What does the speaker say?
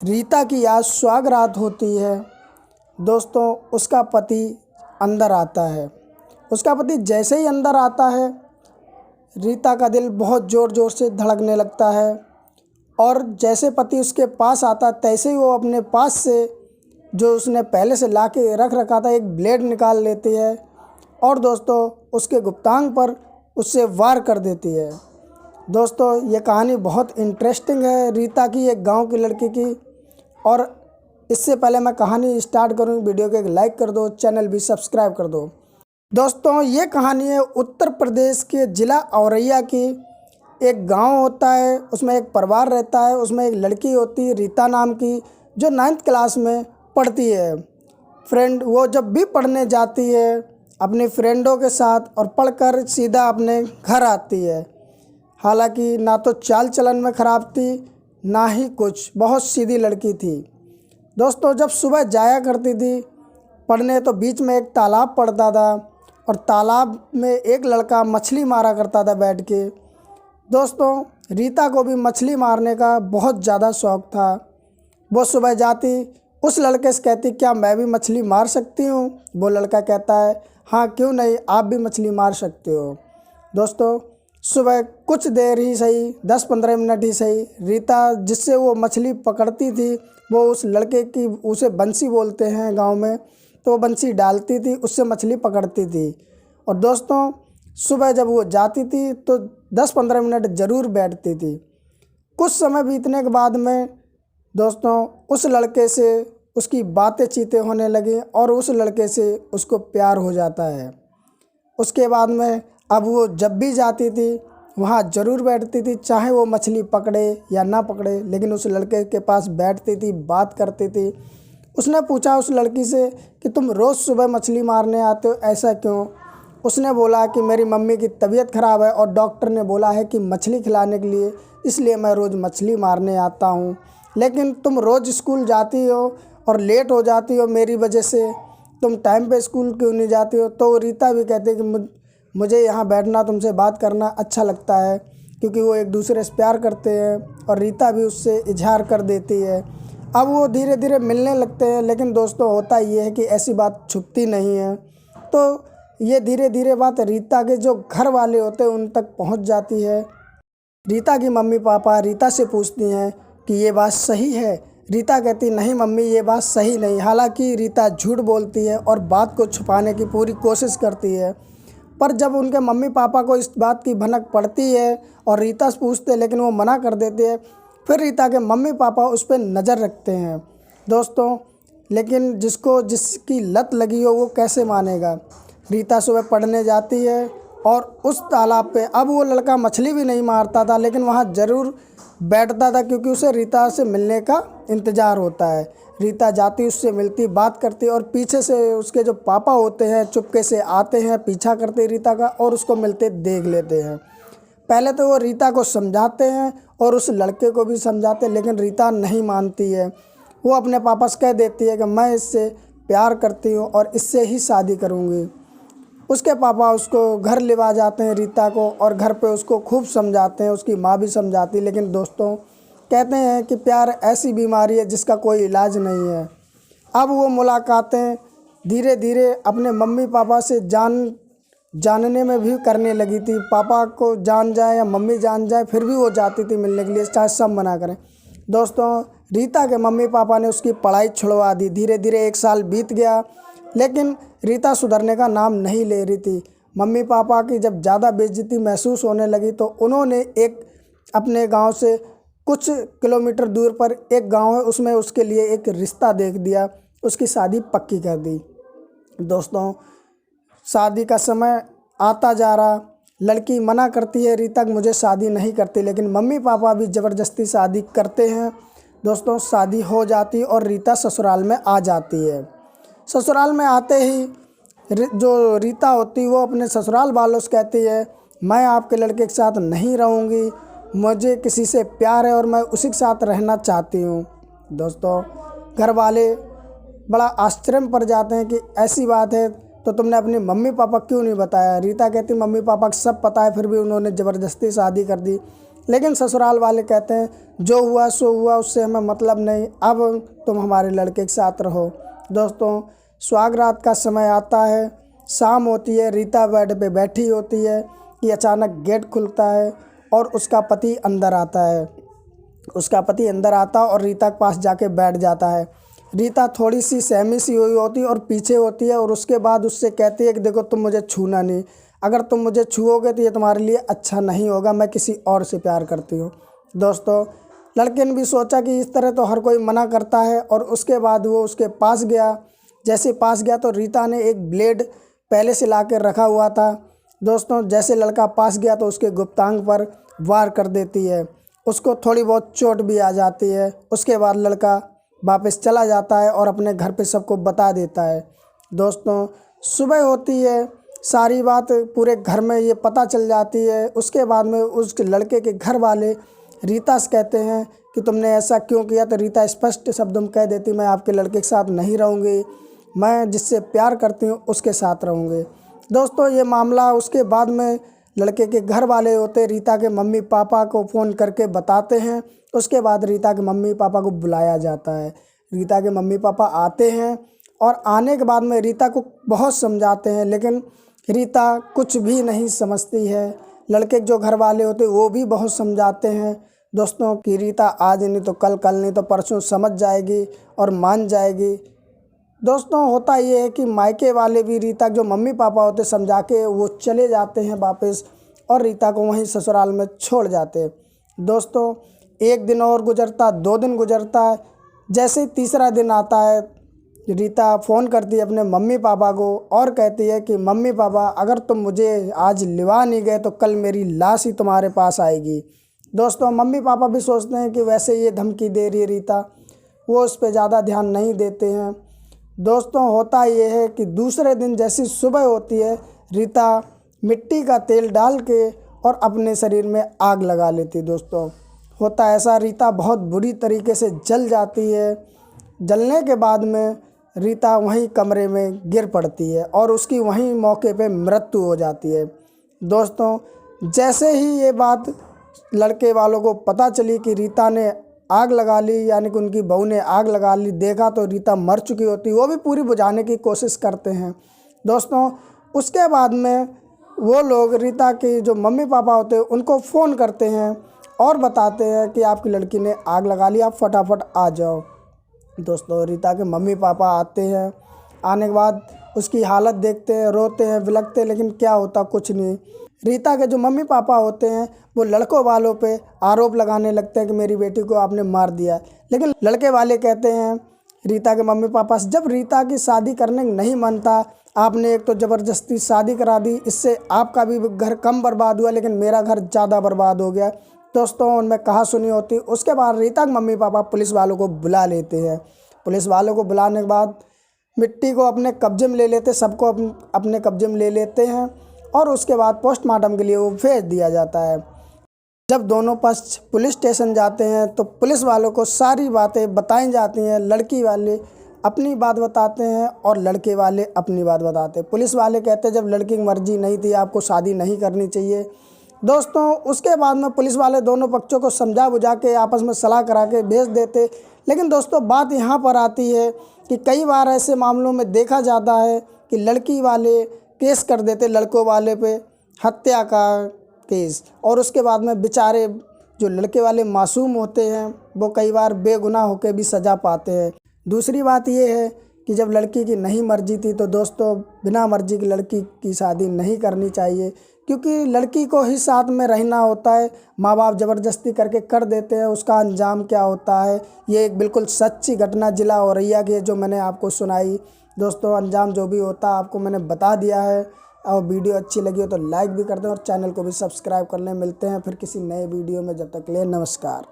रीता की आज सुहाग रात होती है। दोस्तों, उसका पति अंदर आता है। उसका पति जैसे ही अंदर आता है, रीता का दिल बहुत ज़ोर ज़ोर से धड़कने लगता है। और जैसे पति उसके पास आता, तैसे ही वो अपने पास से जो उसने पहले से ला के रख रखा था एक ब्लेड निकाल लेती है और दोस्तों उसके गुप्तांग पर उससे वार कर देती है। दोस्तों, ये कहानी बहुत इंटरेस्टिंग है रीता की, एक गांव की लड़की की। और इससे पहले मैं कहानी स्टार्ट करूं, वीडियो को एक लाइक कर दो, चैनल भी सब्सक्राइब कर दो। दोस्तों, ये कहानी है उत्तर प्रदेश के ज़िला औरैया की। एक गांव होता है, उसमें एक परिवार रहता है, उसमें एक लड़की होती है रीता नाम की, जो 9th क्लास में पढ़ती है। फ्रेंड वो जब भी पढ़ने जाती है अपनी फ्रेंडों के साथ और पढ़कर सीधा अपने घर आती है। हालांकि ना तो चाल चलन में ख़राब थी, ना ही कुछ, बहुत सीधी लड़की थी। दोस्तों, जब सुबह जाया करती थी पढ़ने तो बीच में एक तालाब पड़ता था और तालाब में एक लड़का मछली मारा करता था बैठ के। दोस्तों, रीता को भी मछली मारने का बहुत ज़्यादा शौक़ था। वो सुबह जाती, उस लड़के से कहती, क्या मैं भी मछली मार सकती हूँ? वो लड़का कहता है, हाँ क्यों नहीं, आप भी मछली मार सकते हो। दोस्तों, सुबह कुछ देर ही सही, 10-15 मिनट ही सही, रीता जिससे वो मछली पकड़ती थी, वो उस लड़के की, उसे बंसी बोलते हैं गांव में, तो वो बंसी डालती थी, उससे मछली पकड़ती थी। और दोस्तों, सुबह जब वो जाती थी तो 10-15 मिनट ज़रूर बैठती थी। कुछ समय बीतने के बाद में दोस्तों उस लड़के से उसकी बातें चीतें होने लगी और उस लड़के से उसको प्यार हो जाता है। उसके बाद में अब वो जब भी जाती थी वहाँ ज़रूर बैठती थी, चाहे वो मछली पकड़े या ना पकड़े, लेकिन उस लड़के के पास बैठती थी, बात करती थी। उसने पूछा उस लड़की से कि तुम रोज़ सुबह मछली मारने आते हो, ऐसा क्यों? उसने बोला कि मेरी मम्मी की तबीयत ख़राब है और डॉक्टर ने बोला है कि मछली खिलाने के लिए, इसलिए मैं रोज़ मछली मारने आता हूँ। लेकिन तुम रोज़ स्कूल जाती हो और लेट हो जाती हो मेरी वजह से, तुम टाइम पे स्कूल क्यों नहीं जाती हो? तो रीता भी कहती है कि मुझे यहाँ बैठना, तुमसे बात करना अच्छा लगता है, क्योंकि वो एक दूसरे से प्यार करते हैं और रीता भी उससे इजहार कर देती है। अब वो धीरे धीरे मिलने लगते हैं, लेकिन दोस्तों होता ये है कि ऐसी बात छुपती नहीं है। तो ये धीरे धीरे बात रीता के जो घर वाले होते हैं उन तक पहुँच जाती है। रीता की मम्मी पापा रीता से पूछती हैं कि ये बात सही है? रीता कहती, नहीं मम्मी, ये बात सही नहीं। हालांकि रीता झूठ बोलती है और बात को छुपाने की पूरी कोशिश करती है, पर जब उनके मम्मी पापा को इस बात की भनक पड़ती है और रीता से पूछते हैं लेकिन वो मना कर देते हैं, फिर रीता के मम्मी पापा उस पर नज़र रखते हैं। दोस्तों, लेकिन जिसकी लत लगी हो वो कैसे मानेगा? रीता सुबह पढ़ने जाती है और उस तालाब पे अब वो लड़का मछली भी नहीं मारता था, लेकिन वहाँ ज़रूर बैठता था, क्योंकि उसे रीता से मिलने का इंतज़ार होता है। रीता जाती, उससे मिलती, बात करती और पीछे से उसके जो पापा होते हैं चुपके से आते हैं, पीछा करते रीता का और उसको मिलते देख लेते हैं। पहले तो वो रीता को समझाते हैं और उस लड़के को भी समझाते, लेकिन रीता नहीं मानती है। वो अपने पापा से कह देती है कि मैं इससे प्यार करती हूँ और इससे ही शादी करूँगी। उसके पापा उसको घर लेवा जाते हैं रीता को, और घर पे उसको खूब समझाते हैं, उसकी माँ भी समझाती, लेकिन दोस्तों कहते हैं कि प्यार ऐसी बीमारी है जिसका कोई इलाज नहीं है। अब वो मुलाकातें धीरे धीरे अपने मम्मी पापा से जानने में भी करने लगी थी। पापा को जान जाए या मम्मी जान जाए, फिर भी वो जाती थी मिलने के लिए, चाहे सब मना करें। दोस्तों, रीता के मम्मी पापा ने उसकी पढ़ाई छुड़वा दी। धीरे धीरे 1 साल बीत गया, लेकिन रीता सुधरने का नाम नहीं ले रही थी। मम्मी पापा की जब ज़्यादा बेइज्जती महसूस होने लगी तो उन्होंने एक अपने गांव से कुछ किलोमीटर दूर पर एक गांव है, उसमें उसके लिए एक रिश्ता देख दिया, उसकी शादी पक्की कर दी। दोस्तों, शादी का समय आता जा रहा, लड़की मना करती है रीता कि मुझे शादी नहीं करती, लेकिन मम्मी पापा भी ज़बरदस्ती शादी करते हैं। दोस्तों, शादी हो जाती और रीता ससुराल में आ जाती है। ससुराल में आते ही जो रीता होती वो अपने ससुराल वालों से कहती है, मैं आपके लड़के के साथ नहीं रहूँगी, मुझे किसी से प्यार है और मैं उसी के साथ रहना चाहती हूँ। दोस्तों, घर वाले बड़ा आश्चर्य में पड़ जाते हैं कि ऐसी बात है तो तुमने अपनी मम्मी पापा क्यों नहीं बताया? रीता कहती, मम्मी पापा को सब पता है, फिर भी उन्होंने ज़बरदस्ती शादी कर दी। लेकिन ससुराल वाले कहते हैं जो हुआ सो हुआ, उससे हमें मतलब नहीं, अब तुम हमारे लड़के के साथ रहो। दोस्तों, सुहाग रात का समय आता है, शाम होती है, रीता बेड पे बैठी होती है कि अचानक गेट खुलता है और उसका पति अंदर आता है। उसका पति अंदर आता और रीता के पास जाके बैठ जाता है। रीता थोड़ी सी सहमी सी हुई होती है और पीछे होती है और उसके बाद उससे कहती है कि देखो तुम मुझे छूना नहीं, अगर तुम मुझे छुओगे तो ये तुम्हारे लिए अच्छा नहीं होगा, मैं किसी और से प्यार करती हूँ। दोस्तों, लड़के ने भी सोचा कि इस तरह तो हर कोई मना करता है और उसके बाद वो उसके पास गया। जैसे पास गया तो रीता ने एक ब्लेड पहले से ला कर रखा हुआ था। दोस्तों, जैसे लड़का पास गया तो उसके गुप्तांग पर वार कर देती है, उसको थोड़ी बहुत चोट भी आ जाती है। उसके बाद लड़का वापस चला जाता है और अपने घर पे सबको बता देता है। दोस्तों, सुबह होती है, सारी बात पूरे घर में ये पता चल जाती है। उसके बाद में उस लड़के के घर वाले रीता से कहते हैं कि तुमने ऐसा क्यों किया, तो रीता स्पष्ट शब्दों में कह देती मैं आपके लड़के के साथ नहीं रहूँगी, मैं जिससे प्यार करती हूँ उसके साथ रहूँगी। दोस्तों, ये मामला उसके बाद में लड़के के घर वाले होते रीता के मम्मी पापा को फ़ोन करके बताते हैं। उसके बाद रीता के मम्मी पापा को बुलाया जाता है। रीता के मम्मी पापा आते हैं और आने के बाद में रीता को बहुत समझाते हैं, लेकिन रीता कुछ भी नहीं समझती है। लड़के के जो घर वाले होते वो भी बहुत समझाते हैं दोस्तों कि रीता आज नहीं तो कल, कल नहीं तो परसों समझ जाएगी और मान जाएगी। दोस्तों, होता ये है कि मायके वाले भी रीता के जो मम्मी पापा होते समझा के वो चले जाते हैं वापस और रीता को वहीं ससुराल में छोड़ जाते हैं। दोस्तों, एक दिन और गुजरता, 2 दिन गुजरता है, जैसे ही तीसरा दिन आता है रीता फ़ोन करती है अपने मम्मी पापा को और कहती है कि मम्मी पापा, अगर तुम मुझे आज लिवा नहीं गए तो कल मेरी लाश ही तुम्हारे पास आएगी। दोस्तों, मम्मी पापा भी सोचते हैं कि वैसे ये धमकी दे रही है रीता, वो उस पर ज़्यादा ध्यान नहीं देते हैं। दोस्तों, होता ये है कि दूसरे दिन जैसी सुबह होती है, रीता मिट्टी का तेल डाल के और अपने शरीर में आग लगा लेती। दोस्तों, होता ऐसा, रीता बहुत बुरी तरीके से जल जाती है। जलने के बाद में रीता वहीं कमरे में गिर पड़ती है और उसकी वहीं मौके पे मृत्यु हो जाती है। दोस्तों, जैसे ही ये बात लड़के वालों को पता चली कि रीता ने आग लगा ली, यानी कि उनकी बहू ने आग लगा ली, देखा तो रीता मर चुकी होती, वो भी पूरी बुझाने की कोशिश करते हैं। दोस्तों, उसके बाद में वो लोग रीता के जो मम्मी पापा होते हैं उनको फ़ोन करते हैं और बताते हैं कि आपकी लड़की ने आग लगा ली, आप फटाफट आ जाओ। दोस्तों, रीता के मम्मी पापा आते हैं, आने के बाद उसकी हालत देखते हैं, रोते हैं, बिलखते हैं, लेकिन क्या होता, कुछ नहीं। रीता के जो मम्मी पापा होते हैं वो लड़कों वालों पे आरोप लगाने लगते हैं कि मेरी बेटी को आपने मार दिया, लेकिन लड़के वाले कहते हैं रीता के मम्मी पापा से, जब रीता की शादी करने नहीं मानता, आपने एक तो ज़बरदस्ती शादी करा दी, इससे आपका भी घर कम बर्बाद हुआ लेकिन मेरा घर ज़्यादा बर्बाद हो गया। दोस्तों, उनमें कहा सुनी होती। उसके बाद रीता के मम्मी पापा पुलिस वालों को बुला लेते हैं। पुलिस वालों को बुलाने के बाद मिट्टी को अपने कब्जे में ले लेते, सबको अपने कब्जे में ले लेते हैं और उसके बाद पोस्टमार्टम के लिए वो भेज दिया जाता है। जब दोनों पक्ष पुलिस स्टेशन जाते हैं तो पुलिस वालों को सारी बातें बताई जाती हैं। लड़की वाले अपनी बात बताते हैं और लड़के वाले अपनी बात बताते हैं। पुलिस वाले कहते हैं जब लड़की की मर्जी नहीं थी, आपको शादी नहीं करनी चाहिए। दोस्तों, उसके बाद में पुलिस वाले दोनों पक्षों को समझा बुझा के आपस में सलाह करा के भेज देते। लेकिन दोस्तों, बात यहाँ पर आती है कि कई बार ऐसे मामलों में देखा जाता है कि लड़की वाले केस कर देते लड़कों वाले पे, हत्या का केस, और उसके बाद में बेचारे जो लड़के वाले मासूम होते हैं वो कई बार बेगुनाह होकर भी सज़ा पाते हैं। दूसरी बात ये है कि जब लड़की की नहीं मर्जी थी तो दोस्तों, बिना मर्जी की लड़की की शादी नहीं करनी चाहिए, क्योंकि लड़की को ही साथ में रहना होता है। माँ बाप ज़बरदस्ती करके कर देते हैं, उसका अंजाम क्या होता है, ये एक बिल्कुल सच्ची घटना जिला औरैया की है जो मैंने आपको सुनाई। दोस्तों, अंजाम जो भी होता है आपको मैंने बता दिया है। और वीडियो अच्छी लगी हो तो लाइक भी कर दें और चैनल को भी सब्सक्राइब कर लें। मिलते हैं फिर किसी नए वीडियो में, जब तक के लिए नमस्कार।